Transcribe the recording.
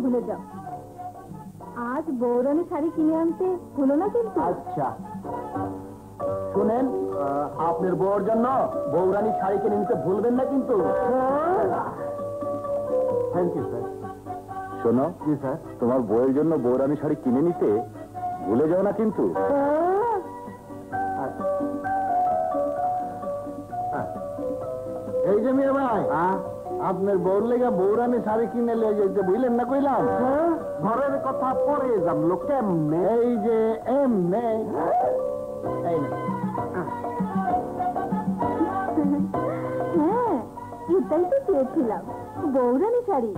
ভুলে যাও। আজ বৌরানী শাড়ি কিনে আনতে হলো না কিন্তু। আচ্ছা শুনেন, আপনার বউর জন্য বৌরানী শাড়ি কিনে নিতে ভুলবেন না কিন্তু। Thank you sir. শোনো, জি স্যার, তোমার বউয়ের জন্য বৌরানী শাড়ি কিনে নিতে ভুলে যাও না কিন্তু। এই যে মিয়া ভাই, আপনার বউর লেগে বৌরানী শাড়ি কিনে লিয়ে যেতে বুঝলেন না কইলাম। ঘরের কথা পরে জানলো কেমনে? এই যে এমনে। হ্যাঁ, এটাই তো চেয়েছিলাম, বৌরানী শাড়ি।